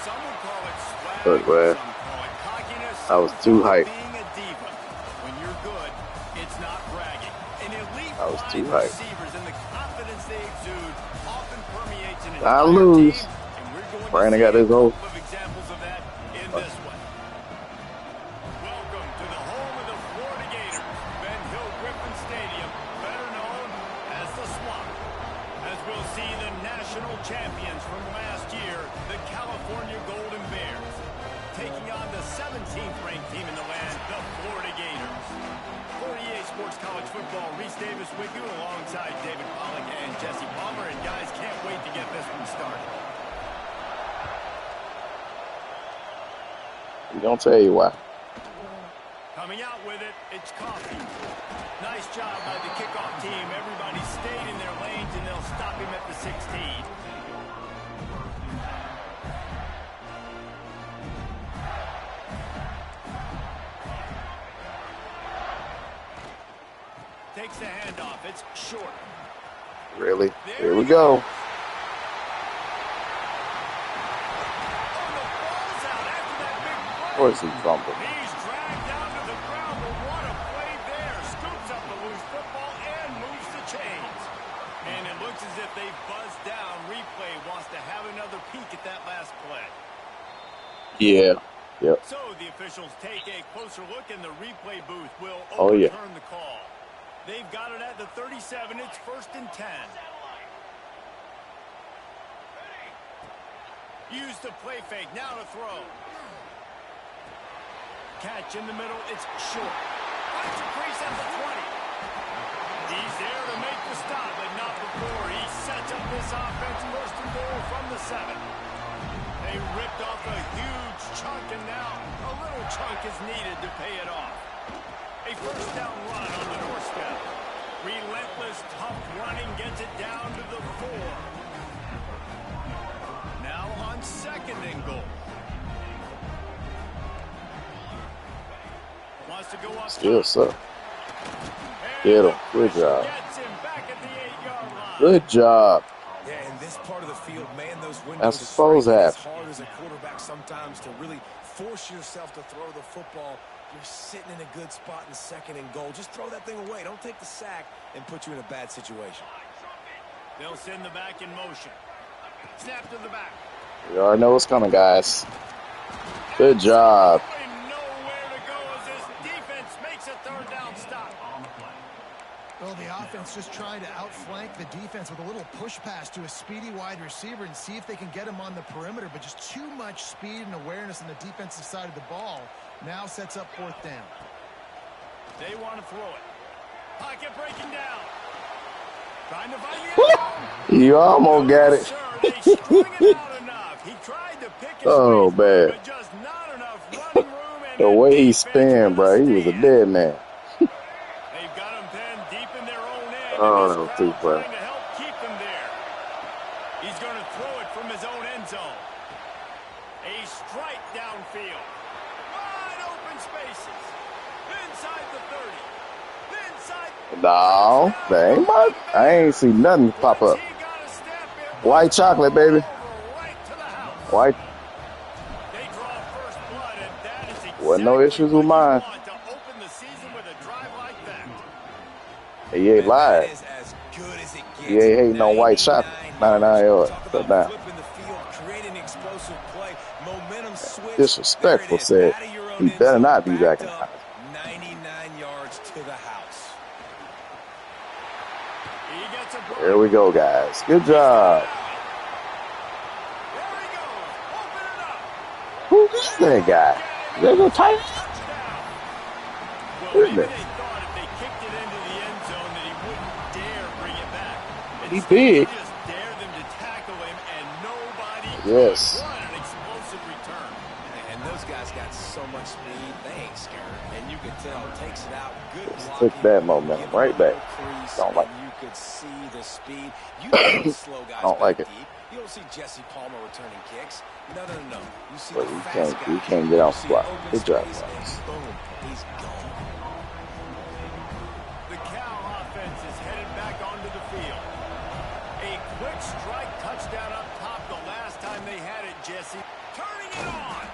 Some would call it swag, Look, man. some call it cockiness. I was Some too call it hyped. being a diva. When you're good, it's not bragging. An elite I was too wide hyped. receivers and the confidence they exude often permeates an I entire lose. team, and we're going to Brandon see got a his old. couple of examples of that in this one. Welcome to the home of the Florida Gators, Ben Hill Griffin Stadium, better known as the Swamp. As we'll see the national champions from last year, the California Golden Bears, taking on the 17th ranked team in the land, the Florida Gators. 48 Sports College Football, Reese Davis with you alongside David Pollack and Jesse Palmer. And guys, can't wait to get this one started. We gonna tell you why. Coming out with it, it's Coffee. Nice job by the kickoff team. Everybody stayed in their lanes, and they'll stop him at the 16. Takes the handoff. It's short. Really? Here we go. Of course he fumbled. He's dragged down to the ground, but what a play there. Scoops up the loose football and moves the chains. And it looks as if they buzzed down. Replay wants to have another peek at that last play. Yeah. Yep. So the officials take a closer look, and the replay booth will Oh, yeah. overturn the call. They've got it at the 37. It's 1st and 10. Use the play fake. Now to throw. Catch in the middle. It's short. Finds a crease at the 20. He's there to make the stop, but not before. He sets up this offense 1st and goal from the 7. They ripped off a huge chunk, and now a little chunk is needed to pay it off. A 1st down run on the doorstep. Relentless, tough running gets it down to the 4. Now on 2nd and goal. Wants to go up. Still suck. Get him. Good job. Gets him back at the 8-yard line. Good job. Yeah, in this part of the field, man, those windows That's supposed to it's happen. hard as a quarterback sometimes to really force yourself to throw the football. You're sitting in a good spot in 2nd and goal. Just throw that thing away. Don't take the sack and put you in a bad situation. They'll send the back in motion. Snap to the back. You already know what's coming, guys. Good job. Nowhere to go as this defense makes a 3rd down stop. Well, the offense just trying to outflank the defense with a little push pass to a speedy wide receiver and see if they can get him on the perimeter, but just too much speed and awareness on the defensive side of the ball. Now sets up 4th down. They want to throw it. Pocket breaking down. Trying to find the end zone. You almost got it. Sir, they strung it out enough. He tried to pick his Oh, ways, man. but just not enough running room. And The way he defense spun, with bro, he was a stand. dead man. They've got him pinned deep in their own end. Oh, and that this was too crowd funny. trying to help keep them there. He's going to throw it from his own end zone. A strike downfield. Wide open spaces. Inside the 30. Inside. No, that ain't my. I ain't see nothing pop up. He got a step in. White chocolate, baby. Right to the house. White. They draw first blood, and that is exactly Wasn't no issues with what you mine. want to open the season with a drive like that. He ain't lied. That is as good as it gets. He ain't hating on white chocolate. 99 yards. Talk Shut about down. flipping the field, creating explosive play, momentum switch. Disrespectful, There it is, said. out of your own He end better zone, not be back in backed up, 99 yards to the house. He gets a break. There we go, guys. Good job. There he goes. Open it up. Who's that guy? Is that no tight? Well, Who is maybe that? they thought if they kicked it into the end zone that he wouldn't dare bring it back. He Instead, big. Just dare them to tackle him, and nobody Yes. could. What an explosive return. And those guys got so much speed, they ain't scared. And you can tell, takes it out, good Just blocking. took that momentum give him right a back. little crease, Don't like and you could see the speed. You don't slow guys Don't like back it. deep. You don't see Jesse Palmer returning kicks. No. You see But the you fast can't- guy. you can't get on You see spot. open Good job, space, guys. and boom, he's gone. The Cal offense is headed back onto the field. A quick strike touchdown up top the last time they had it, Jesse. Turning it on.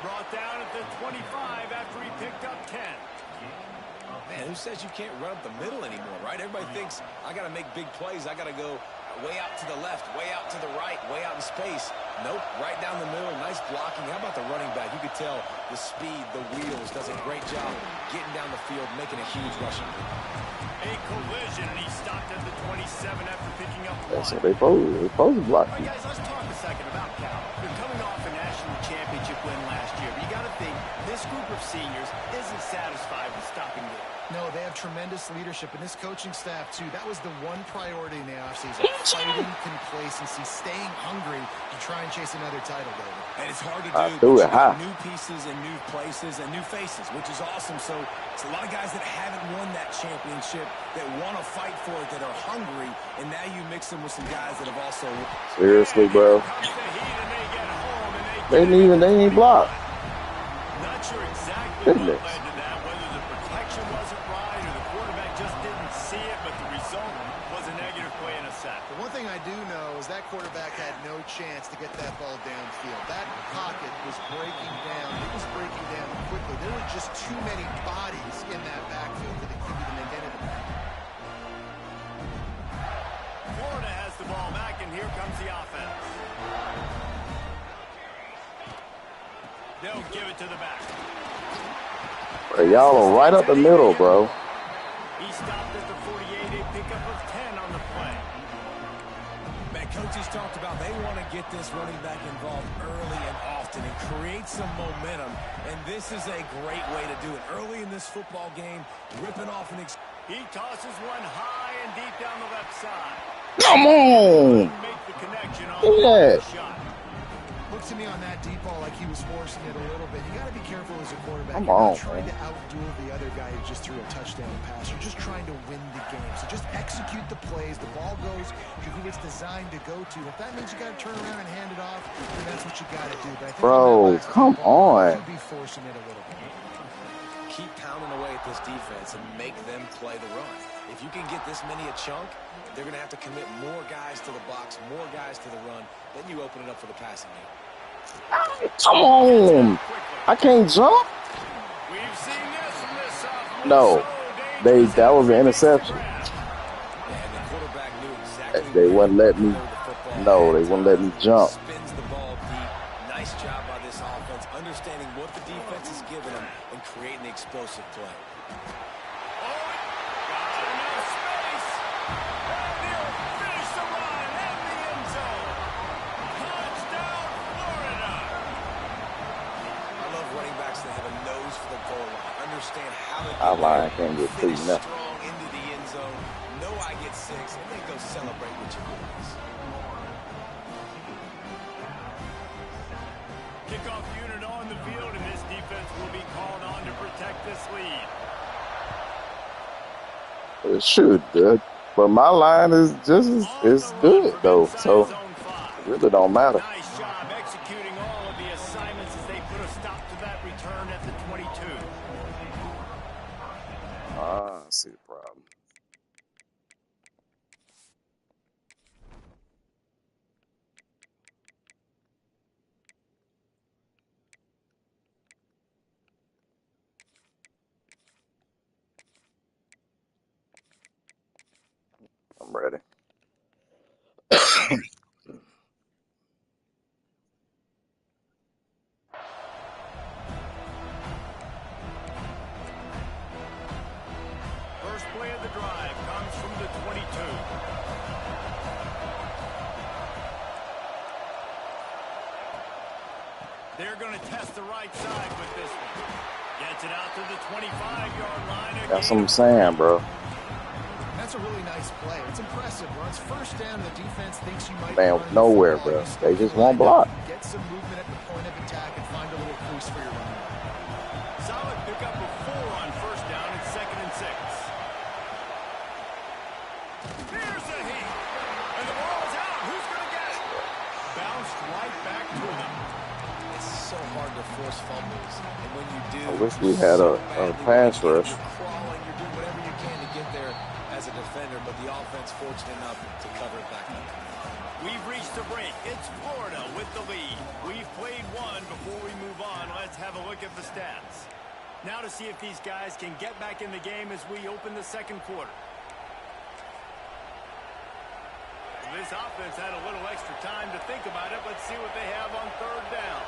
Brought down at the 25 after he picked up 10. Man, who says you can't run up the middle anymore, right? Everybody thinks, I got to make big plays. I got to go way out to the left, way out to the right, way out in space. Nope, right down the middle. Nice blocking. How about the running back? You could tell the speed, the wheels, does a great job getting down the field, making a huge rushing play. A collision, and he stopped at the 27 after picking up 1. So they supposed to block All right, you. guys, let's talk a second about Cal. They're coming off a national championship win last year, but you got to think this group of seniors isn't satisfied with stopping there. No, they have tremendous leadership, and this coaching staff, too. That was the one priority in the offseason. Fighting complacency, staying hungry to try and chase another title, David. And it's hard to I do. threw But it you got high. new pieces and new places and new faces, which is awesome. So it's a lot of guys that haven't won that championship that want to fight for it, that are hungry, and now you mix them with some guys that have also. Seriously, bro. Comes the heat, and they get home, and They ain't blocked. Not sure exactly Goodness. what led to that, whether the protection wasn't right or the quarterback just didn't see it, but the result was a negative play and a sack. The one thing I do know is that quarterback had no chance to get that ball downfield. That pocket was breaking down. It was breaking down quickly. There were just too many bodies in that backfield for the QB to make anything happen. Florida has the ball back, and here comes the offense. They'll give it to the back. Bro, y'all are right up the middle, bro. He stopped at the 48, a pickup of 10 on the play. Man, coaches talked about they want to get this running back involved early and often and create some momentum, and this is a great way to do it. Early in this football game, ripping off an He tosses one high and deep down the left side. Come on. Make the connection on Look the at that. shot. Looked to me on that deep ball like he was forcing it a little bit. You got to be careful as a quarterback. Come You're on, not trying man. to outduel the other guy who just threw a touchdown pass. You're just trying to win the game. So just execute the plays. The ball goes to who it's designed to go to. If that means you got to turn around and hand it off, then that's what you got to do. But I think Bro, on that last come deep ball, on. you could be forcing it a little bit. keep pounding away at this defense and make them play the run. If you can get this many a chunk, they're going to have to commit more guys to the box, more guys to the run. Then you open it up for the passing game. Come on. I can't jump. We've seen this from this sophomore. No. That was an interception. And the quarterback knew exactly They where wouldn't let me. to throw the football. No, they wouldn't let me jump. Spins the ball deep. Nice job by this offense, understanding what the defense is giving them and creating the explosive play. Understand how to Our line can't get through finish nothing. strong into the end zone. Know I get 6, and then go celebrate with your boys. Kickoff unit on the field, and this defense will be called on to protect this lead. It should good, but my line is just is good though, so it really don't matter. Nice job executing all of the assignments as they put a stop to that return at the 22. I see the problem. I'm ready. First play of the drive comes from the 22. They're going to test the right side with this one. Gets it out to the 25-yard line. That's what I'm saying, bro. That's a really nice play. It's impressive. Runs first down, the defense thinks you might Man, run the nowhere, football. bro. You still They just can won't line up, block. Get some movement at the point of attack and find a little crease for your running back. Solid pickup of 4 on first down and 2nd and 6. Here's the heat. And the ball's out. Who's going to get it? Bounced right back to them. It's so hard to force fumbles, and when you do, I wish we had a pass rush. You're crawling, you're doing whatever you can to get there as a defender, but the offense fortunate enough to cover it back up. We've reached the break. It's Florida with with the lead. We've played one. Before we move on, let's have a look at the stats. Now to see if these guys can get back in the game as we open the second quarter. This offense had a little extra time to think about it. Let's see what they have on third down.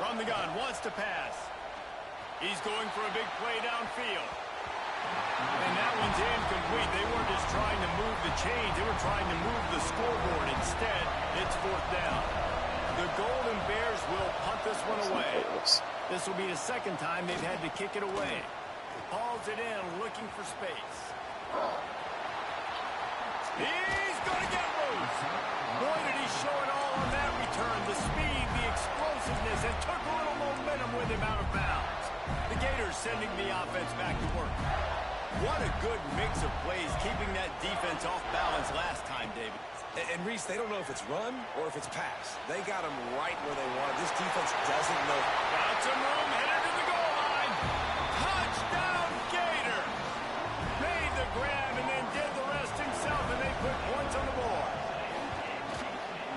From the gun, wants to pass. He's going for a big play downfield. And that one's incomplete. They weren't just trying to move the chains. They were trying to move the scoreboard. Instead, it's fourth down. The Golden Bears will punt this one away. This will be the second time they've had to kick it away. Hauls it in, looking for space. He's going to get loose. Boy, did he show it all on that return. The speed, the explosiveness, and took a little momentum with him out of bounds. The Gators sending the offense back to work. What a good mix of plays, keeping that defense off balance last time, David. And Reese, they don't know if it's run or if it's pass. They got them right where they want. This defense doesn't know. Got some room, headed to the goal line. Touchdown, Gator. Made the grab and then did the rest himself, and they put points on the board.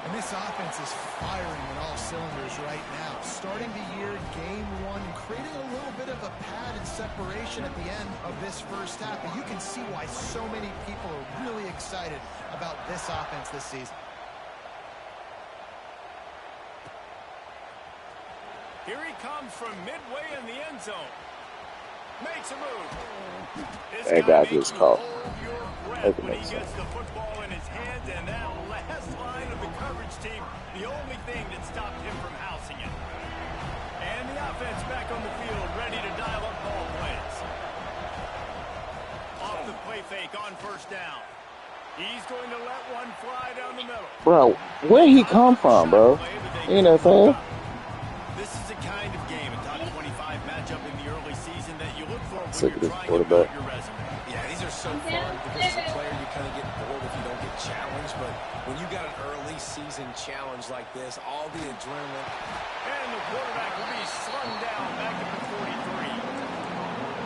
And this offense is firing on all cylinders right now. Starting the year, game one, and creating a little bit of a pad and separation at the end of this first half. But you can see why so many people are really excited about this offense this season. Here he comes from midway in the end zone. Makes a move. That guy just caught. When he gets the football in his hands, and that last line of the coverage team, the only thing that stopped him from housing it. And the offense back on the field, ready to dial up ball plays. Off the play fake on first down. He's going to let one fly down the middle. Bro, where he come from, bro? You know what I'm saying? This is the kind of game, a top 25 matchup in the early season that you look for when Sick of you're this trying to build quarterback. your resume. Yeah, these are so fun because as a player, you kind of get bored if you don't get challenged. But when you got an early season challenge like this, all the adrenaline. And the quarterback will be slung down back at the 43.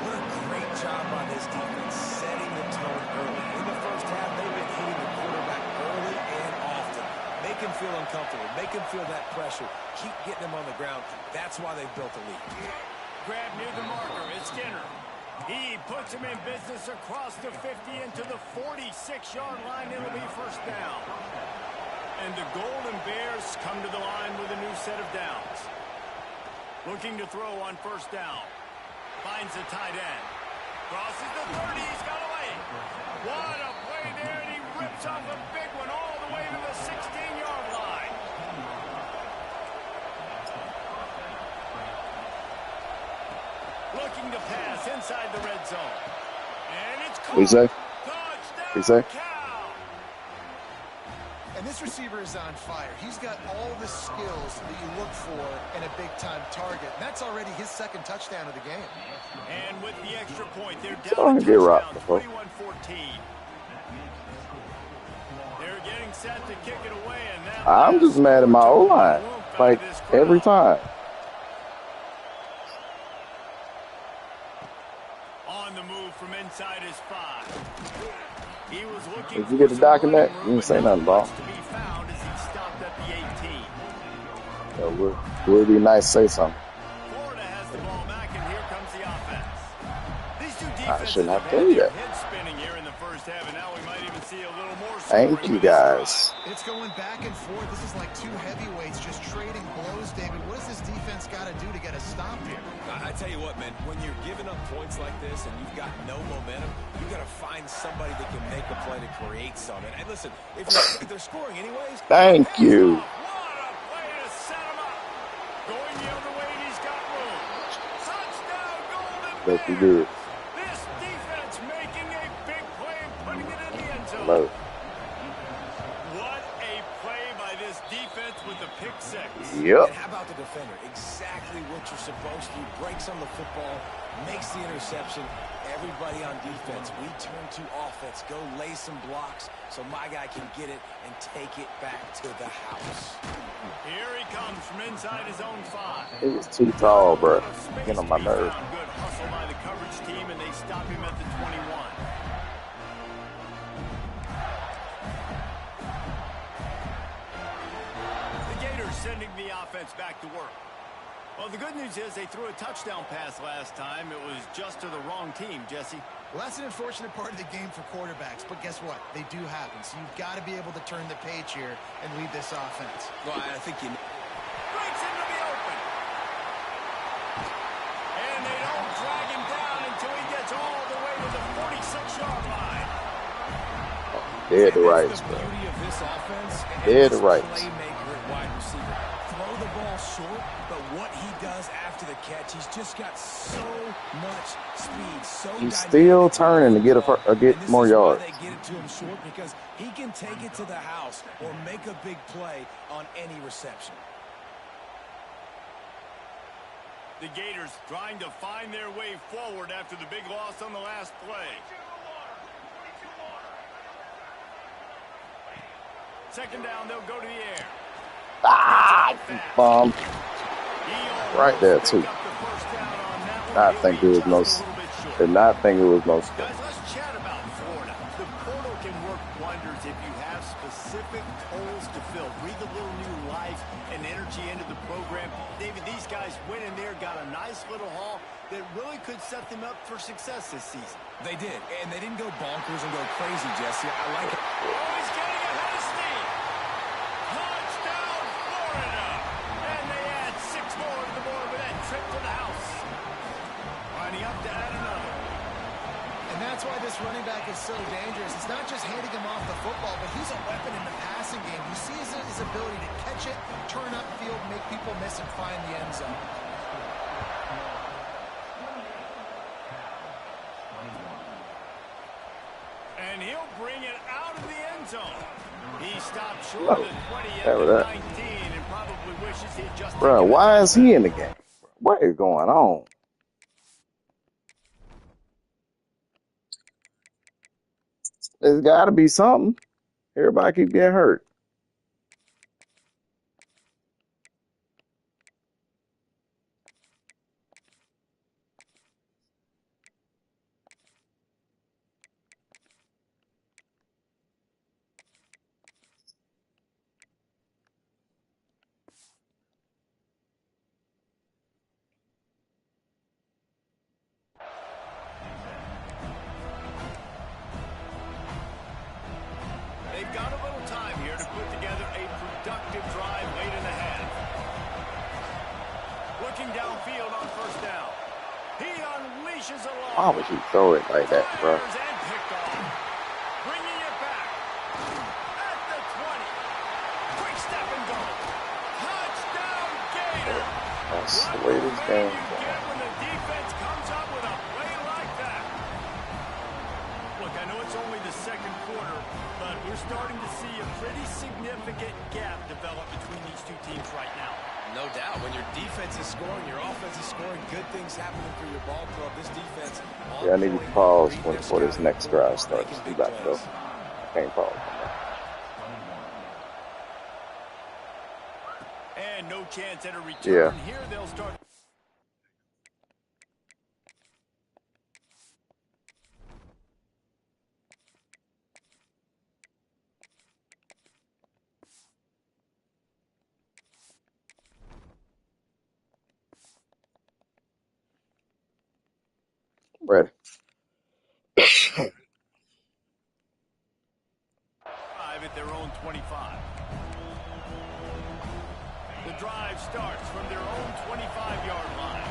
What a great job by this defense setting the tone early. In the first half, they've been hitting the quarterback early and often. Make him feel uncomfortable. Make him feel that pressure. Keep getting him on the ground. That's why they've built a lead. Grab near the marker. It's Skinner. He puts him in business across the 50 into the 46-yard line. It'll be first down. And the Golden Bears come to the line with a new set of downs. Looking to throw on first down. Finds the tight end. Crosses the 30. He's got away. What a play there, and he rips off a big one all the way to the 16-yard line. Looking to pass inside the red zone. And it's caught. What you say? Touchdown, What you say? Cal. And this receiver is on fire. He's got all the skills that you look for in a big-time target. And that's already his second touchdown of the game. And with the extra point, they're Oh, down I to get rocked touchdown, before. 21-14. They're getting set to kick it away, and that I'm just mad at my O-line. Like, every time. On the move from inside his 5. He was looking Did you get the doc in that? You didn't say nothing, ball. to be found as he stopped at the 18. So would be nice to say something. Florida has the ball back, and here comes the offense. These two I defenses shouldn't have have to had do their that. heads spinning here in the first half, and now we might even see a little more Thank scoring you, with this guys. It's going back and forth. This is like two heavyweights just trading blows, David. What does this defense got to do to get a stop here? I tell you what, man, when you're giving up points like this and you've got no momentum, you got to find somebody that can make a play to create something. And listen, if they're scoring anyways, Thank you. What a play to set him up. Going the other way, and he's got room. Touchdown, Golden That's Bears. good. This defense making a big play and putting it in the end zone. Love it. What a play by this defense with the pick six. Yep. and how about the defender? Exactly what you're supposed to do. Breaks on the football, makes the interception. Everybody on defense, we turn to offense. Go lay some blocks so my guy can get it and take it back to the house. Here he comes from inside his own 5. It was too tall, bro. Out of space Getting on my to be nerves. found. Good hustle by the coverage team, and they stop him at the 21. putting the offense back to work. Well, the good news is they threw a touchdown pass last time. It was just to the wrong team, Jesse. Well, that's an unfortunate part of the game for quarterbacks, but guess what? They do happen. So you've got to be able to turn the page here and lead this offense. Well, I think you... Breaks into the open. And they don't drag him down until he gets all the way to the 46-yard line. Dead to rights, the bro. beauty of this offense. Dead to rights. Playmaker at wide receiver. Throw the ball short, but what he does after the catch, he's just got so much speed. So He's still turning to get more yards. They get it to him short because he can take it to the house or make a big play on any reception. The Gators trying to find their way forward after the big loss on the last play. Second down, they'll go to the air. Bomb. Right there, too. I think it was most. Did not think it was most. Guys, let's chat about Florida. The portal can work wonders if you have specific holes to fill. Breathe a little new life and energy into the program. David, these guys went in there, got a nice little haul that really could set them up for success this season. They did, and they didn't go bonkers and go crazy, Jesse. I like it. Oh, he's getting ahead of steam. Touchdown, Florida. And they add 6 more to the board with that trip to the house. Lining up to add another. And that's why this running back is so dangerous. It's not just handing him off the football, but he's a weapon in the passing game. You see his ability to catch it, turn upfield, make people miss, and find the end zone. And he'll bring it out of the end zone. He stopped short of the 20 at the 19 and probably wishes he just... Bro, why is he in the game? What is going on? There's got to be something. Everybody keep getting hurt. They've got a little time here to put together a productive drive late in the half. Looking downfield on first down. He unleashes a long. Why would you throw it like that, bro? And picked off. Bringing it back. At the 20. Quick step and go. Touchdown, Gator. That's the way this game is You get when the defense comes up with a play like that. Look, I know it's only the second quarter, but we're starting to see a pretty significant gap develop between these two teams right now. No doubt. When your defense is scoring, your offense is scoring, good things happening for your ball club. This defense... Yeah, I need to pause before this next drive starts. We got to go. Can't pause. And no chance at a return. Here they'll start... Ready. At their own 25. The drive starts from their own 25-yard line.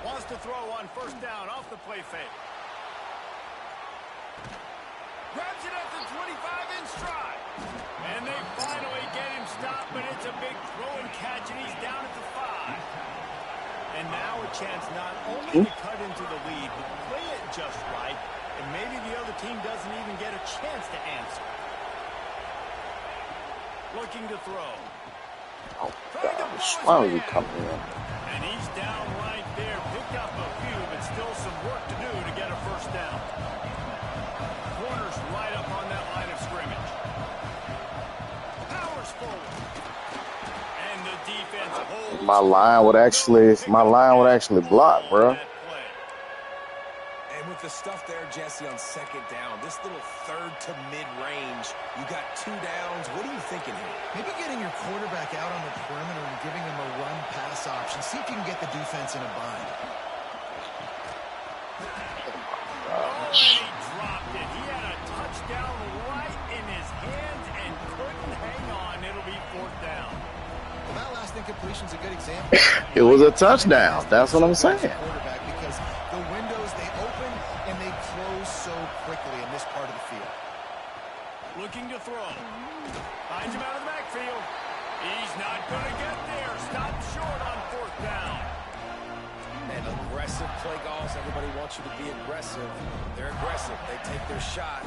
Wants to throw on first down off the play fake. Grabs it at the 25 in stride. And they finally get him stopped, but it's a big throw and catch, and he's down at the 5. And now a chance not only to cut into the lead, but play it just right. And maybe the other team doesn't even get a chance to answer. Looking to throw. Oh, gosh. Why are you coming in? And he's down right there. Picked up a few, but still some work to do to get a first down. Corners right up on that line of scrimmage. Powers forward. And the defense holds. My line would actually block, bro. With the stuff there, Jesse, on second down, this little third to mid-range change. You got 2 downs. What are you thinking here? Maybe getting your quarterback out on the perimeter and giving him a run-pass option. See if you can get the defense in a bind. Oh, and he dropped it. He had a touchdown right in his hands and couldn't hang on. It'll be 4th down. Well, that last incompletion's a good example. It was a touchdown. That's what I'm saying. Because the windows, they open and they close so quickly in this part of the field. Looking to throw. Finds him out of the backfield. He's not going to get there. Stopped short on 4th down. And aggressive play calls. Everybody wants you to be aggressive. They're aggressive. They take their shot.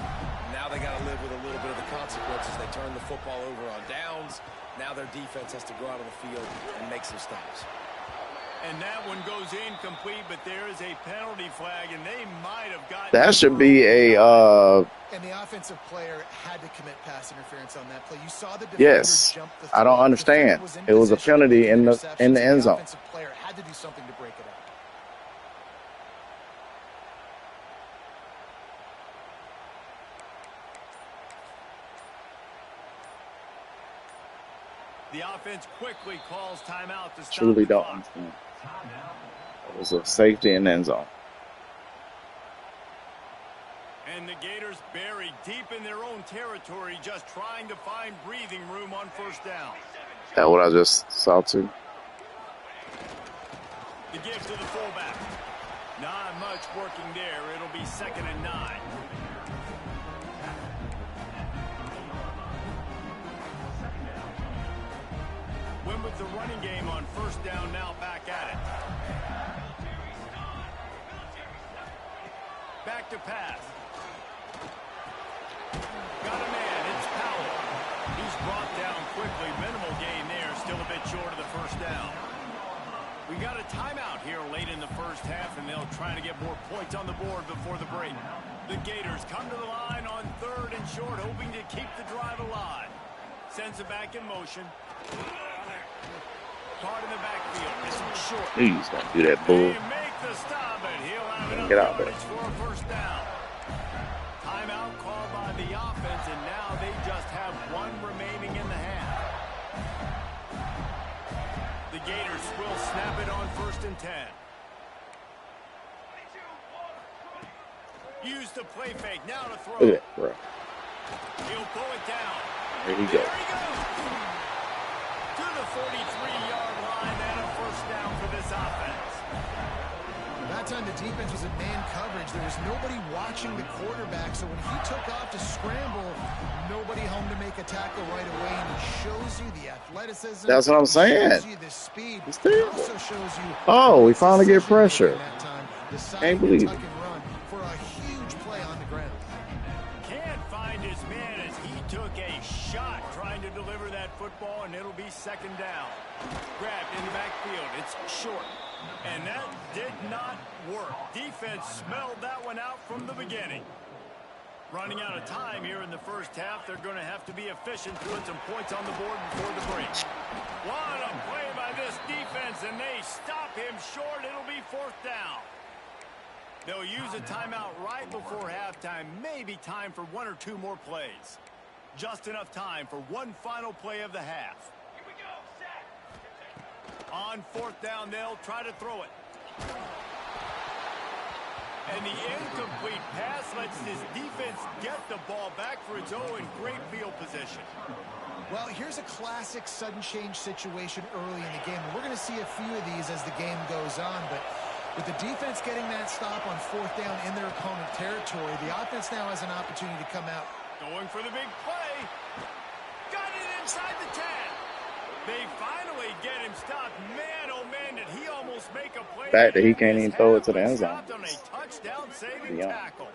Now they got to live with a little bit of the consequences. They turn the football over on downs. Now their defense has to go out on the field and make some stops. And that one goes incomplete, but there is a penalty flag, and they might have gotten... That should be a And the offensive player had to commit pass interference on that play. You saw the defender yes. jump the I don't throw. understand. The It was a penalty in the end The zone. offensive player had to do something to break it up. The offense quickly calls timeout to stop Truly the don't clock. understand. It was a safety in the end zone. And the Gators buried deep in their own territory, just trying to find breathing room on 1st down. That's what I just saw too. The give to the fullback. Not much working there. It'll be 2nd and 9. Win with the running game on 1st down, now back at it. Back to pass. Got a man, it's Powell. He's brought down quickly. Minimal gain there, still a bit short of the 1st down. We got a timeout here late in the 1st half, and they'll try to get more points on the board before the break. The Gators come to the line on 3rd and short, hoping to keep the drive alive. Sends it back in motion. Caught in the backfield. It's short. Please don't do that bull. They make the stop, and he'll have enough Get out there. yardage for a 1st down. Timeout called by the offense, and now they just have 1 remaining in the half. The Gators will snap it on 1st and 10. Use the play fake. Now to throw. Look at that, bro. He'll pull it down. There he There goes. he goes. To the 43-yard line and a 1st down for this offense. That time the defense was in man coverage. There was nobody watching the quarterback, so when he took off to scramble, nobody home to make a tackle right away, and he shows you the athleticism. That's what I'm saying. Shows you the speed. It's It terrible. also shows you Oh, we finally get pressure. that time, Can't deciding to believe tuck it. and run for a huge play on the ground. Can't find his man as he took a shot trying to deliver that football, and it'll be 2nd down. Grabbed in the backfield. It's short. And that did not work. Defense smelled that one out from the beginning. Running out of time here in the 1st half. They're going to have to be efficient to put some points on the board before the break. What a play by this defense, and they stop him short. It'll be 4th down. They'll use a timeout right before halftime. Maybe time for 1 or 2 more plays. Just enough time for 1 final play of the half. On 4th down, they'll try to throw it. And the incomplete pass lets this defense get the ball back for its own great field position. Well, here's a classic sudden change situation early in the game. We're going to see a few of these as the game goes on, but with the defense getting that stop on 4th down in their opponent territory, the offense now has an opportunity to come out. Going for the big play. Got it inside the 10. They finally get him stopped. Man, oh man, did he almost make a play. Fact that he can't even throw it to the end zone. Stopped on a touchdown-saving Yeah. tackle.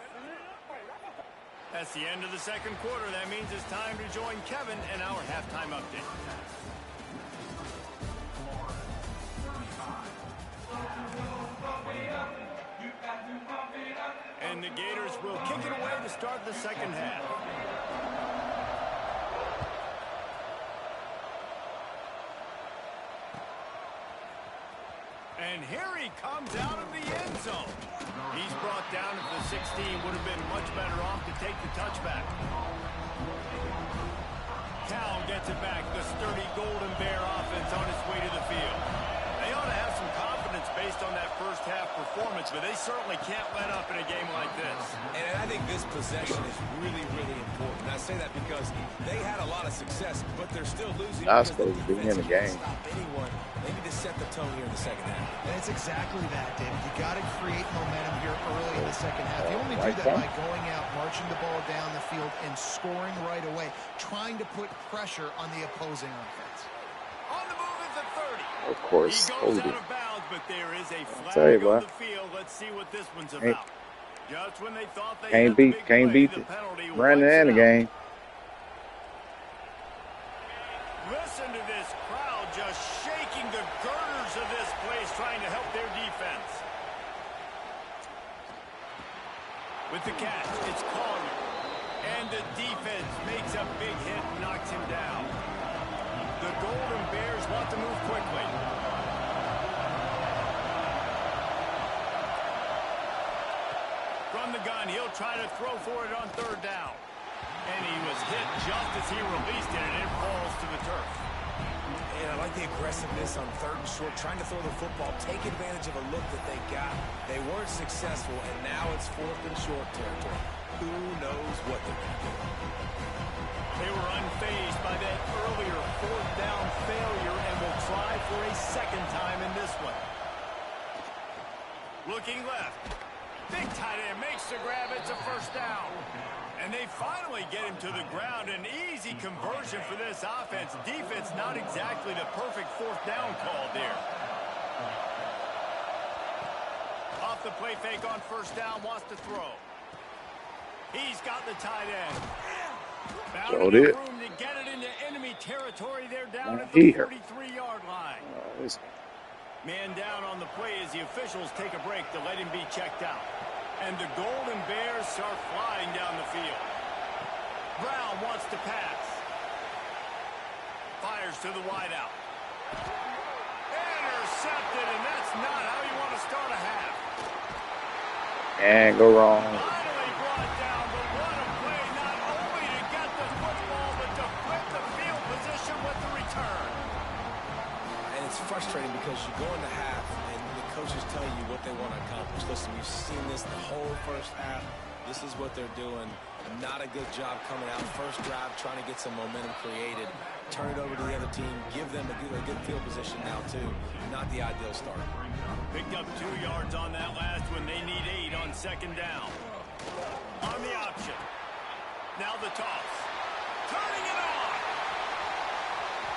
That's the end of the 2nd quarter. That means it's time to join Kevin in our halftime update. And the Gators will kick it away to start the 2nd half. And here he comes out of the end zone. He's brought down at the 16. Would have been much better off to take the touchback. gets it back. The sturdy Golden Bear offense on its way to the field. They ought to have some confidence based on that first half performance, but they certainly can't let up in a game like this. And I think this possession is really, really important. I say that because they had a lot of success, but they're still losing. Not supposed to be in the game. Stop anyone. They need to set the tone here in the second half. And it's exactly that, David. You got to create momentum here early in the second half. You only do that by going out, marching the ball down the field, and scoring right away, trying to put pressure on the opposing offense. On the move is the 30. Of course, He goes hold out it. of bounds, but there is a Tell you flag on what. the field. Let's see what this one's about. Just when they thought they Can't had the beat, big can't play, beat the it. penalty Brandon wipes in the it out. game. Listen to this crowd just shaking the girders of this place, trying to help their defense. With the catch, it's Collier. And the defense makes a big hit and knocks him down. The Golden Bears want to move quickly. From the gun, he'll try to throw for it on third down. And he was hit just as he released it, and it falls to the turf. And I like the aggressiveness on third and short, trying to throw the football, take advantage of a look that they got. They weren't successful, and now it's fourth and short territory. Who knows what they're going to do? They were unfazed by that earlier fourth down failure and will try for a second time in this one. Looking left. Big tight end makes the grab. It's a first down. And they finally get him to the ground. An easy conversion for this offense. Defense not exactly the perfect fourth down call there. Off the play fake on first down, wants to throw. He's got the tight end. Found enough room to get it into enemy territory. They're down at the 43-yard line. Man down on the play as the officials take a break to let him be checked out. And the Golden Bears start flying down the field. Brown wants to pass. Fires to the wideout. Intercepted, and that's not how you want to start a half. And go wrong. Finally brought down, but what a play, not only to get the football, but to flip the field position with the return. And it's frustrating because you go into half and the coaches tell you what they want to accomplish. Listen, we've seen this the whole first half. This is what they're doing. Not a good job coming out. First drive, trying to get some momentum created. Turn it over to the other team. Give them a good field position now, too. Not the ideal start. Picked up 2 yards on that last one. They need 8 on second down. On the option. Now the toss. Turning it on.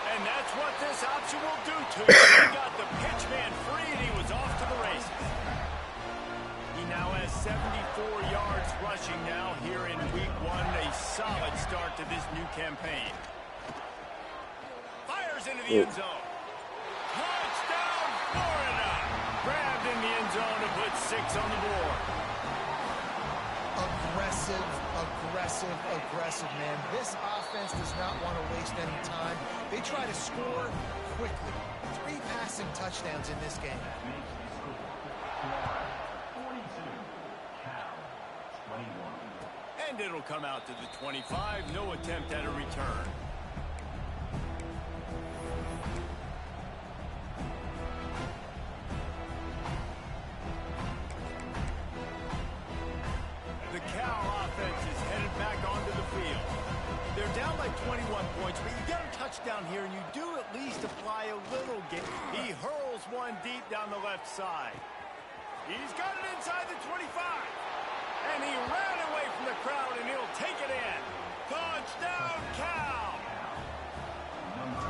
And that's what this option will do to you. He got the pitch man free, and he was off to the races. He now has 74 yards rushing now here in week 1. A solid start to this new campaign. Fires into the end zone. Touchdown, Florida. Grabbed in the end zone to put 6 on the board. Aggressive, man. This offense does not want to waste any time. They try to score quickly. 3 passing touchdowns in this game. And it'll come out to the 25. No attempt at a return. The Cal offense is headed back onto the field. They're down by 21 points, but you get a touchdown here, and you do at least apply a little game. He hurls one deep down the left side. He's got it inside the 25. And he ran away from the crowd, and he'll take it in. Touchdown, Cal!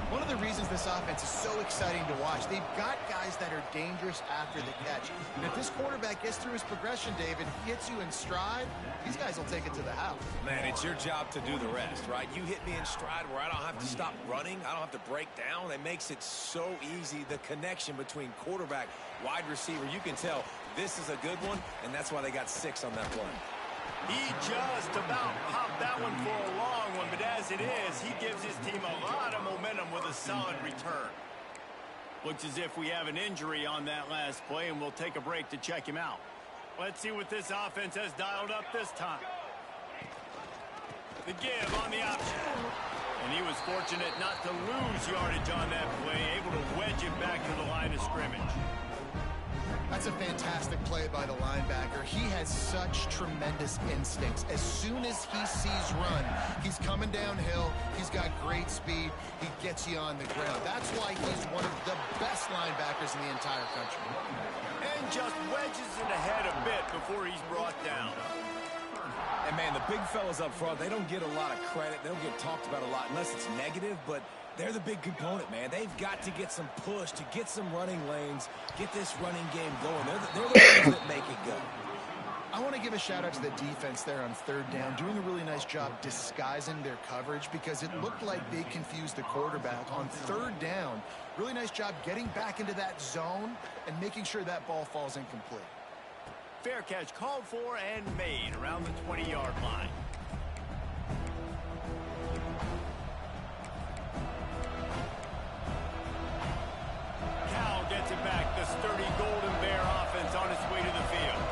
One of the reasons this offense is so exciting to watch, they've got guys that are dangerous after the catch. And if this quarterback gets through his progression, David, hits you in stride, these guys will take it to the house. Man, it's your job to do the rest, right? You hit me in stride where I don't have to stop running. I don't have to break down. It makes it so easy. The connection between quarterback, wide receiver, you can tell this is a good one, and that's why they got 6 on that play. He just about popped that one for a long one, but as it is, he gives his team a lot of momentum with a solid return. Looks as if we have an injury on that last play, and we'll take a break to check him out. Let's see what this offense has dialed up this time. The give on the option. And he was fortunate not to lose yardage on that play, able to wedge it back to the line of scrimmage. That's a fantastic play by the linebacker. He has such tremendous instincts. As soon as he sees run, he's coming downhill. He's got great speed. He gets you on the ground. That's why he's one of the best linebackers in the entire country. And just wedges it ahead a bit before he's brought down. And, man, the big fellas up front, they don't get a lot of credit. They don't get talked about a lot unless it's negative, but they're the big component, man. They've got to get some push, to get some running lanes, get this running game going. They're the ones that make it go. I want to give a shout-out to the defense there on third down, doing a really nice job disguising their coverage because it looked like they confused the quarterback on third down. Really nice job getting back into that zone and making sure that ball falls incomplete. Fair catch called for and made around the 20-yard line. Cal gets it back. The sturdy Golden Bear offense on its way to the field.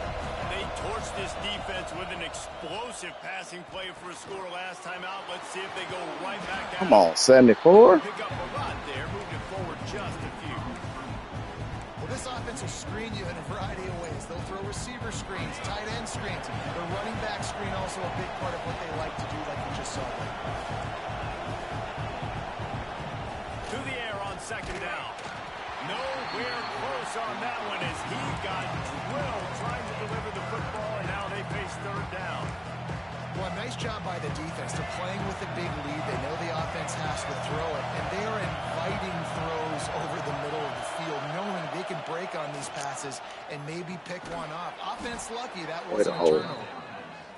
They torched this defense with an explosive passing play for a score last time out. Let's see if they go right back out. Come on, 74. Pick up a lot there, moved it forward just a few. Well, this offense will screen you in a variety of ways. They'll throw receiver screens, tight end screens. The running back screen also a big part of what they like to do, like you just saw. To the air on second down. Nowhere close on that one as he got drilled trying to deliver the football, and now they face third down. Well, nice job by the defense. They're playing with a big lead. They know the offense has to throw it, and they are inviting throws over the middle of the field, knowing they can break on these passes and maybe pick one off. Offense lucky that wasn't a turnover.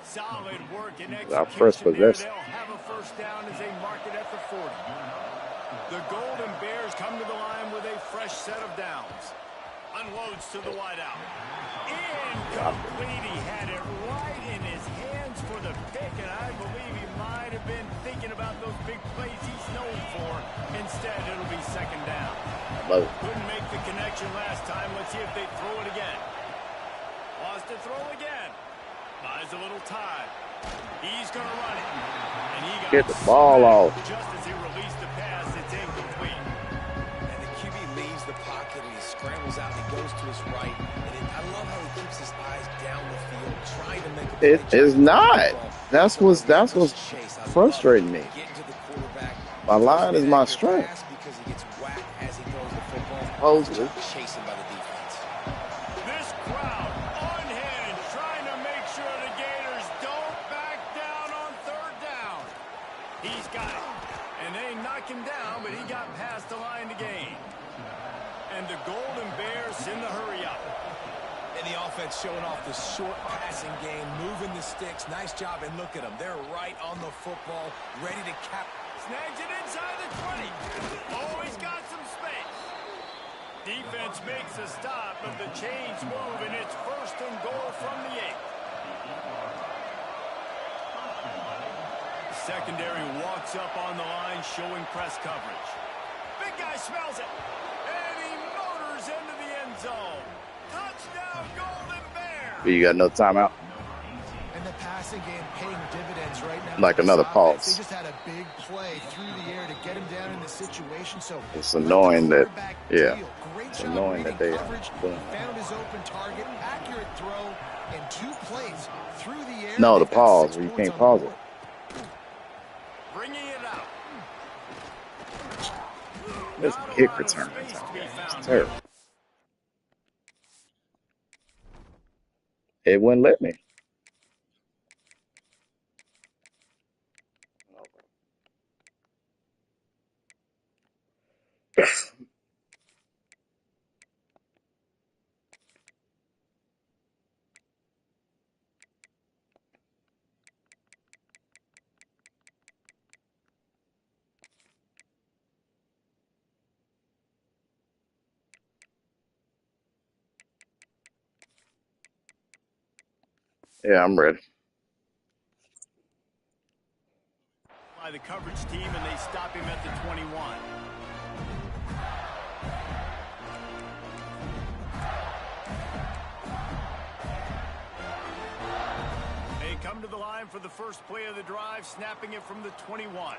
Solid work in Our first execution there. possession. They'll have a first down as they mark it at the 40. The Golden Bears come to the line with a fresh set of downs. Unloads to the wideout. Incomplete. He had it right in his hands for the pick, and I believe he might have been thinking about those big plays he's known for. Instead, it'll be second down. Couldn't make the connection last time. Let's see if they throw it again. Wants to throw again. Buys a little time. He's going to run it. And he got Get the ball off. just as he released the pass. It's incomplete. And the QB leaves the pocket and he scrambles out and he goes to his right. And I love how he keeps his eyes down the field, trying to make a play. It is not. That's what's frustrating me. My line is my strength. Because he gets whacked as he throws the football. Supposedly. Chasing by the defense. This crowd unhinged, trying to make sure the Gators don't back down on third down. He's got it. And they knock him down, but he got past the line to gain. And the Golden Bears in the hurry up. And the offense showing off the short passing game, moving the sticks. Nice job, and look at them. They're right on the football, ready to cap. Snags it inside the 20. Always got some space. Defense makes a stop, but the chains move, and it's first and goal from the 8. Secondary walks up on the line, showing press coverage. Big guy smells it, and he motors into the end zone. Touchdown, Golden Bears! You got no timeout. And the passing game paying dividends right now. Like another pause. They just had a big play through the air to get him down in the situation. So It's annoying that, yeah. Great It's job annoying that they coverage. Found his open target, accurate throw, and 2 plays through the air. No, the They've got pause. 6 You points can't on pause the it. board. Bringing it out. This Not a kick lot of return. space to be found It's terrible. It wouldn't let me. Yeah, I'm ready. By the coverage team, and they stop him at the 21. They come to the line for the first play of the drive, snapping it from the 21.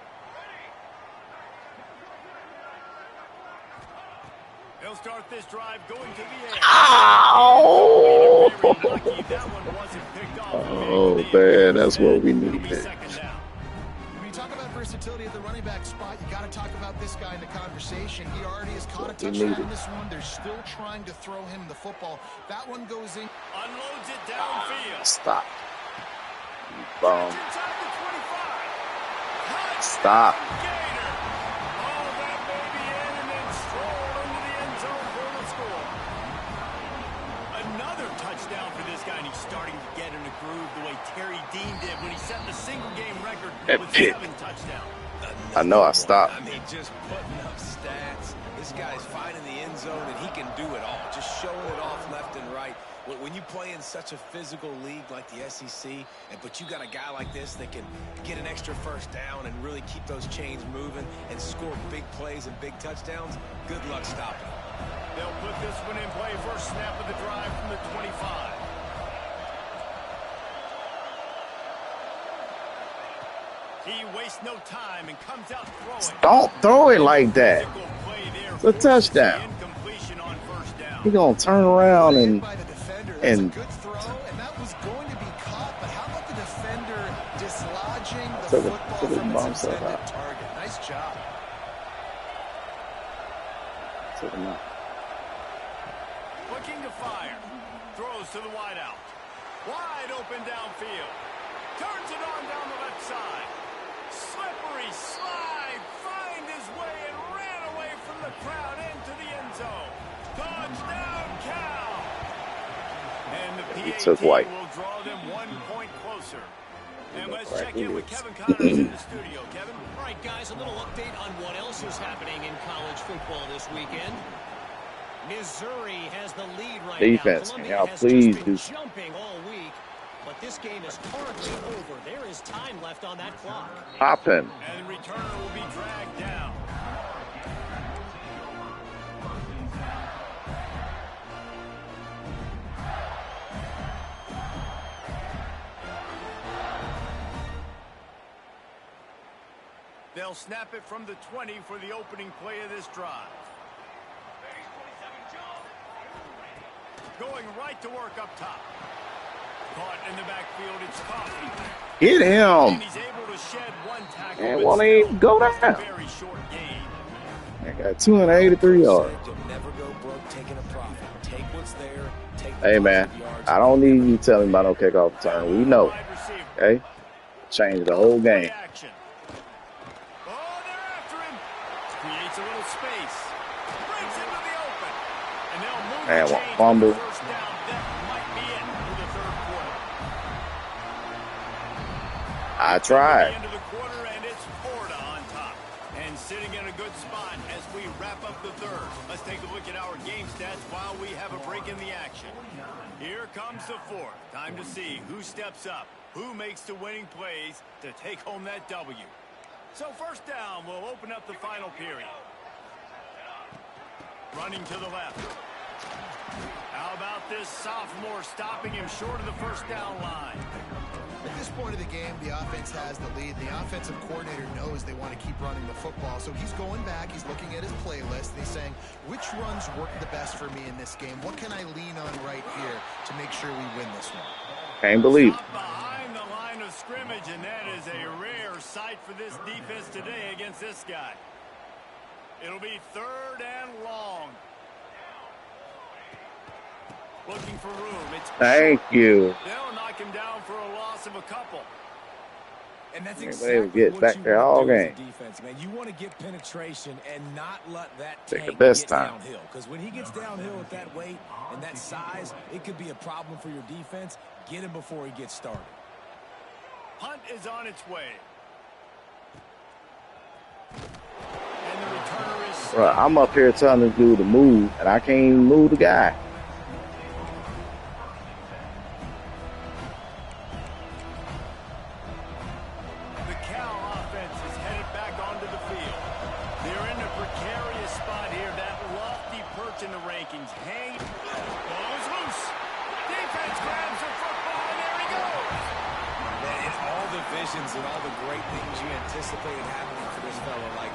They'll start this drive going to the air. Ow! Very lucky that one wasn't picked off. Oh, man, that's what we It'll be needed. second down. When you talk about versatility at the running back spot, you got to talk about this guy in the conversation. He already has caught a touchdown in this one. They're still trying to throw him the football. That one goes in. Unloads it downfield. Stop. You bum. Inside the 25. Stop. Gator. Oh, that baby in and then strolled into the end zone for the score. Another touchdown for this guy, and he's starting to get in a groove the way Terry Dean did when he set the single-game record with 7 touchdowns. I know I stopped. I mean, just putting up stats. This guy's finding the end zone, and he can do it all. Just showing it off left and right. When you play in such a physical league like the SEC, but you got a guy like this that can get an extra first down and really keep those chains moving and score big plays and big touchdowns, good luck stopping him. They'll put this one in play. First snap of the drive from the 25. He wastes no time and comes out throwing. Don't throw it like that. It's a touchdown. Incompletion on first down. He gonna turn around and Good throw, and that was going to be caught, but how about the defender dislodging the football from its intended target? Nice job. took him out. Looking to fire. Throws to the wideout. Wide open downfield. Turns it on down the left side. Slippery slide. Find his way and ran away from the crowd into the end zone. Touchdown, Cal. And the PAT will draw them 1 point closer. And let's check in with Kevin Connors in the studio. Kevin? All right, guys, a little update on what else is happening in college football this weekend. Missouri has the lead right Defense, now. can Columbia y'all has please just been do jumping all week, but this game is hardly over. There is time left on that clock. Hopping. And the returner will be dragged down. They'll snap it from the 20 for the opening play of this drive. Going right to work up top. Caught in the backfield, it's Coffee. Hit him. And he's able to shed one tackle. And won't even go down. Very short game. I got 283 yards. You'll never go broke taking a profit. Take what's there. Take Hey, man, I don't need you telling me about no kickoff return. We know. Wide receiver. Okay? Change the whole game. Action. Oh, they're after him. Creates a little space. Breaks into the open. And they'll move Man, the what chains fumble. for the first down. That might be it for the third quarter. I At tried. the end of the quarter, and it's Florida on top. And sitting in a good spot as we wrap up the third. Let's take a look at our game stats while we have a break in the action. Here comes the fourth. Time to see who steps up, who makes the winning plays to take home that W. So first down, we'll open up the final period. Running to the left. How about this sophomore stopping him short of the first down line? At this point of the game, the offense has the lead. The offensive coordinator knows they want to keep running the football. So he's going back, he's looking at his playlist, and he's saying, which runs work the best for me in this game? What can I lean on right here to make sure we win this one? Can't believe it. Stop behind the line of scrimmage, and that is a rare sight for this defense today against this guy. It'll be third and long. Looking for room. It's Thank you. They'll knock him down for a loss of a couple. And that's Ain't exactly able to get what back you there want all to do as a game. defense, man. You want to get penetration and not let that Take the tank best get time. downhill. Because when he gets downhill at that weight and that size, it could be a problem for your defense. Get him before he gets started. Punt is on its way. And the returner is... Bro, I'm up here telling this dude to move, and I can't even move the guy. The Cal offense is headed back onto the field. They're in a precarious spot here. That lofty perch in the rankings. Ball is loose. Defense grabs the football, and there he goes. Man, and all the visions and all the great things you anticipated happening for this fellow, like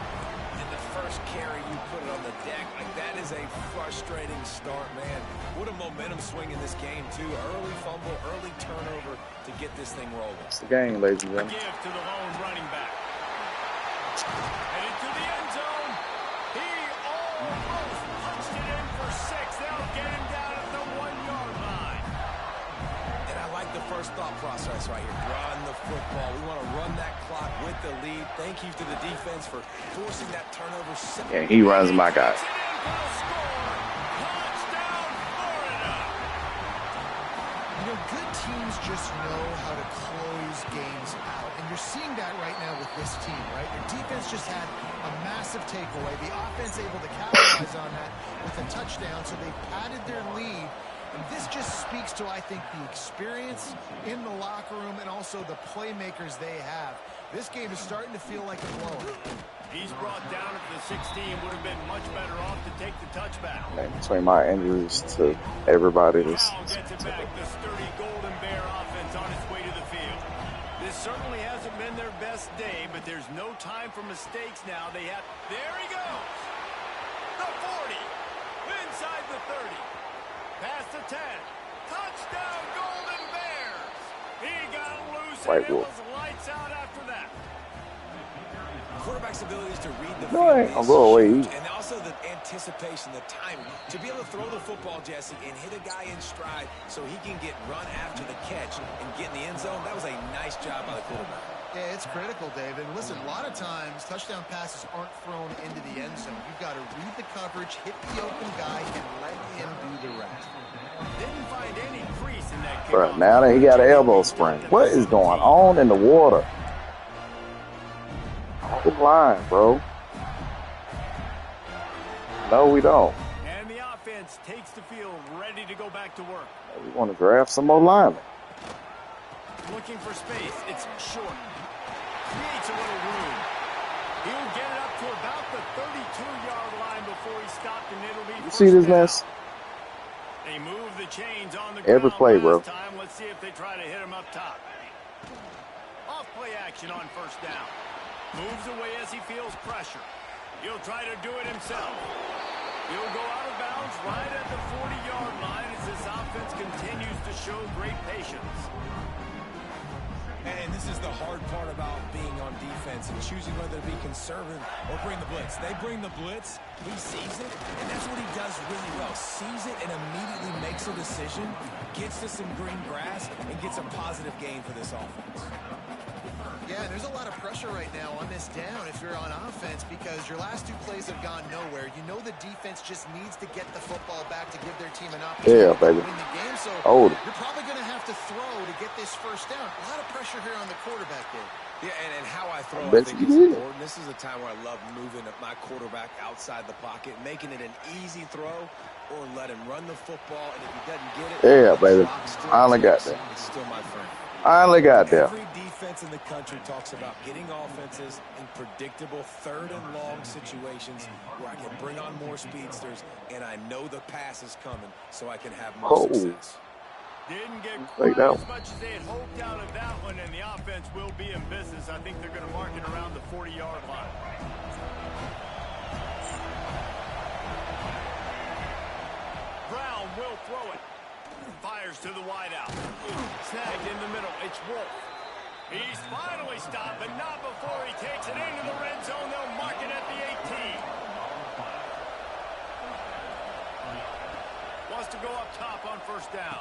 in the first carry, you put it on the deck. Like, that is a frustrating start, man. What a momentum swing in this game, too. Early fumble, early turnover to get this thing rolling. It's the game, ladies and A gentlemen. give to the lone running back. Headed to the end zone. He almost punched it in for 6. They'll get him down at the 1-yard line. And I like the first thought process right here. Run the football. We want to run that clock with the lead. Thank you to the defense for forcing that turnover. And he runs my guy. Puts it in for the score. Touchdown, Florida. You know, good teams just know how to close games out. And you're seeing that right now with this team, right? Your defense just had a massive takeaway. The offense able to capitalize on that with a touchdown, so they padded their lead. And this just speaks to, I think, the experience in the locker room and also the playmakers they have. This game is starting to feel like a blowout. He's brought down at the 16. Would have been much better off to take the touchback. Man, between my injuries to everybody, this Brown gets it back. The sturdy Golden Bear offense on its way to the field. This certainly hasn't been their best day, but there's no time for mistakes now. There he goes. The 40. Inside the 30. Past the 10. Touchdown, Golden Bears. He got loose, White and it Wolf. was lights out after that. Quarterback's abilities to read the No, I field ain't gonna is go away huge. either. And also the anticipation, the timing. To be able to throw the football, Jesse, and hit a guy in stride so he can get run after the catch and get in the end zone, that was a nice job by the quarterback. Yeah, it's critical, David. Listen, a lot of times touchdown passes aren't thrown into the end zone. You've got to read the coverage, hit the open guy, and let him do the rest. Didn't find any crease in that Bro, kickoff. now that he got an elbow sprain. What is going on in the water? Good line, bro. No, we don't. And the offense takes the field, ready to go back to work. We want to draft some more linemen. Looking for space. It's short. Creates a little room. He'll get it up to about the 32-yard line before he stopped, and it'll be You first see this down. mess? They move the chains on the Every ground play, bro. last time. Let's see if they try to hit him up top. Off play action on first down. Moves away as he feels pressure. He'll try to do it himself. He'll go out of bounds right at the 40-yard line as this offense continues to show great patience. And this is the hard part about being on defense and choosing whether to be conservative or bring the blitz. They bring the blitz, he sees it, and that's what he does really well. Sees it and immediately makes a decision, gets to some green grass, and gets a positive gain for this offense. Yeah, there's a lot of pressure right now on this down if you're on offense because your last 2 plays have gone nowhere. You know the defense just needs to get the football back to give their team an opportunity baby. to win the game. So Hold it. you're probably going to have to throw to get this first down. A lot of pressure here on the quarterback, Dave. Yeah, and how I throw, I bet think you is did. important. This is a time where I love moving my quarterback outside the pocket, making it an easy throw, or let him run the football, and if he doesn't get it, Yeah, the baby. clock still I only got ticks. that. It's still my friend. I only got there. Every defense in the country talks about getting offenses in predictable 3rd and long situations where I can bring on more speedsters, and I know the pass is coming, so I can have more Oh. success. Didn't get Like quite that as much as they had hoped out of that one, and the offense will be in business. I think they're going to mark it around the 40-yard line. Brown will throw it. Fires to the wideout. Snagged in the middle. It's Wolf. He's finally stopped, but not before he takes it into the red zone. They'll mark it at the 18. Wants to go up top on first down.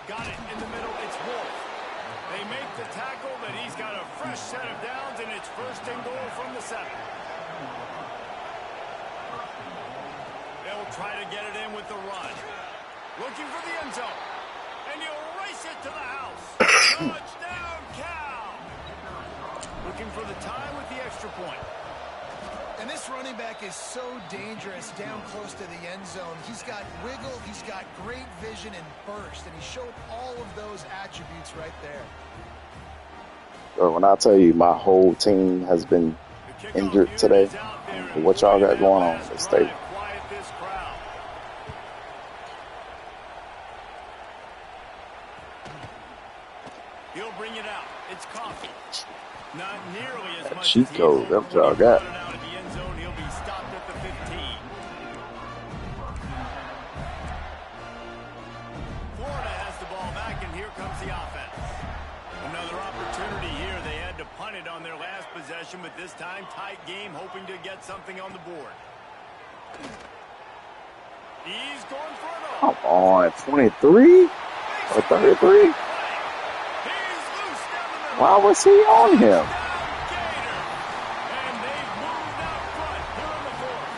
Got it in the middle. It's Wolf. They make the tackle, but he's got a fresh set of downs, and it's 1st and goal from the 7. They'll try to get it in with the run. Looking for the end zone. And he'll race it to the house. Touchdown, Cal. Looking for the tie with the extra point. And this running back is so dangerous down close to the end zone. He's got wiggle, he's got great vision and burst, and he showed all of those attributes right there. So when I tell you my whole team has been The kickoff injured unit today, is out there, and what y'all got and going on last in the state. drive, quiet this crowd. He'll bring it out. It's Coffee. Not nearly as much cheat as he code, hoped that's what when y'all he got. brought it out of the end zone. He'll be stopped tight game, hoping to get something on the board. He's going for it all. Come on, 23 or 33? Why was he on him? And they've moved out front here in the fourth.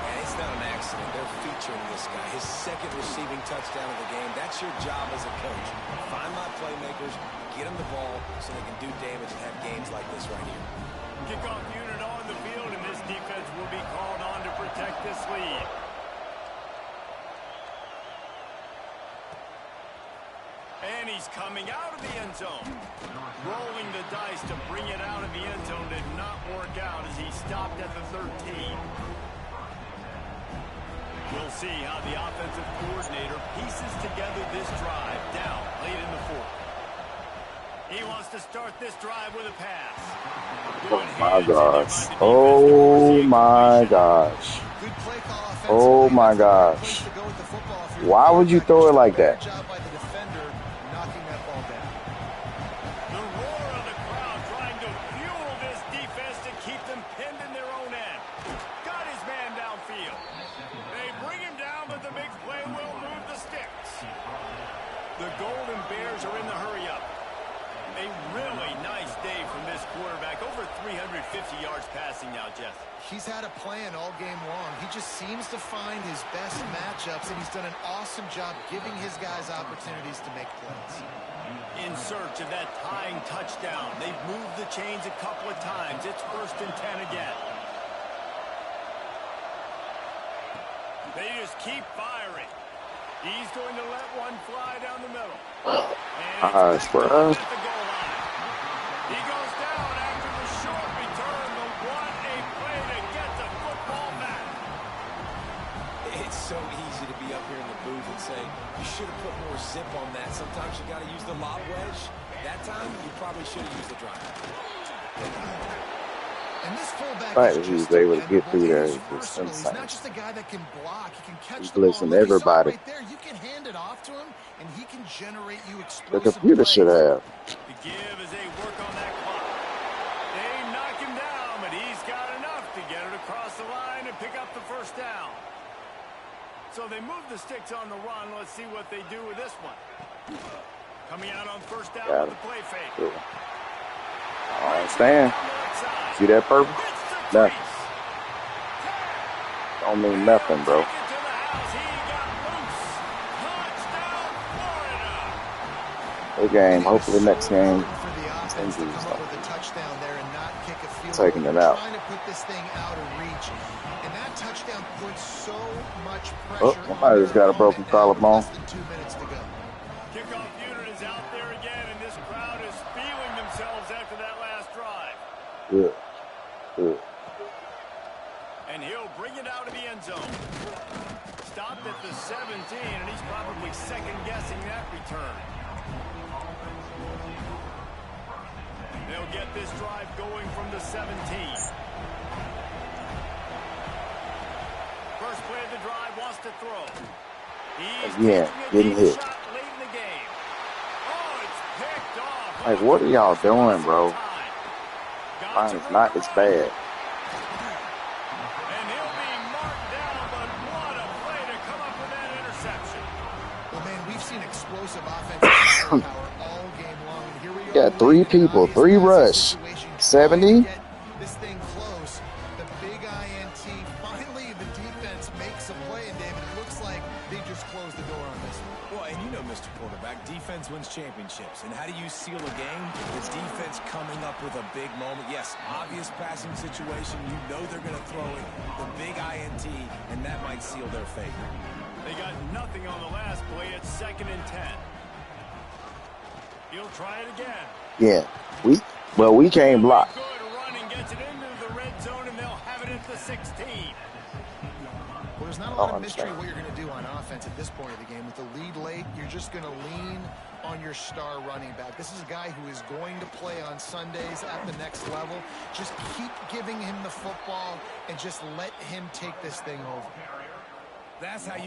And it's not an accident. They're featuring this guy. His second receiving touchdown of the game. That's your job as a coach. Find my playmakers, get them the ball so they can do damage and have games like this right here. Kickoff unit on the field, and this defense will be called on to protect this lead. And he's coming out of the end zone. Rolling the dice to bring it out of the end zone did not work out as he stopped at the 13. We'll see how the offensive coordinator pieces together this drive down late in the fourth. He wants to start this drive with a pass. Oh my gosh. Oh my gosh. Oh my gosh. Why would you throw it like that? The roar of the crowd trying to fuel this defense to keep them pinned in their own end. Got his man downfield. They bring him down, but the big play will move the sticks. The Golden Bears are in the hurry-up. A really nice day from this quarterback. Over 350 yards passing now, Jeff. He's had a plan all game long. He just seems to find his best matchups, and he's done an awesome job giving his guys opportunities to make plays. In search of that tying touchdown. They've moved the chains a couple of times. It's 1st and 10 again. They just keep firing. He's going to let one fly down the middle. Gosh, bro. He goes down after the short return, but what a play to get the football back. It's so easy to be up here in the booth and say, you should have put more zip on that. Sometimes you got to use the lob wedge. That time, you probably should have used the drive. And this fullback Right, he was able to get through there. It's versatile. He's insane. not just a guy that can block. He can catch He's the ball. blitzing Like you saw everybody. right there, you can hand it off to him, and he can generate you The explosive computer should plays. have. The give as they work on that clock. They knock him down, but he's got enough to get it across the line and pick up the first down. So they move the sticks on the run. Let's see what they do with this one. Coming out on first down Got with it. the play fake. Cool. I understand. See that purple? Nothing. Don't mean nothing, bro. Good game. Hopefully next game, injuries taking it out. Trying to put this thing out of reach, and that touchdown puts so much Oh, pressure somebody just got a broken collarbone. Less than 2 minutes to go. Kickoff unit is out there again, and this crowd is feeling themselves after that last drive. Good. Good. And he'll bring it out of the end zone. Stopped at the 17, and he's probably second-guessing that return. They'll get this drive going from the 17. First play of the drive, wants to throw. He's Again, taking a getting deep hit. shot late in the game. Oh, it's picked off. Like, what are y'all doing, bro? Got Mine to is not as bad. And he'll be marked down, but what a play to come up with that interception. Well, man, we've seen explosive offensive firepower all game long, and here we are. Got 3 people, 3 rush, 70. This thing close. The big INT. Finally, the defense makes a play, and David, it looks like they just closed the door on this one. Well, and you know, Mr. Quarterback, defense wins championships. And how do you seal a game? The defense coming up with a big moment. Yes, obvious passing situation. You know they're going to throw it. The big INT, and that might seal their fate. They got nothing on the last play. It's 2nd and 10. He'll try it again. Yeah. We can't block. Good running, gets it into the red zone, and they'll have it at the 16. Well, there's not a lot of mystery what you're going to do on offense at this point of the game. With the lead late, you're just going to lean on your star running back. This is a guy who is going to play on Sundays at the next level. Just keep giving him the football and just let him take this thing over. That's how you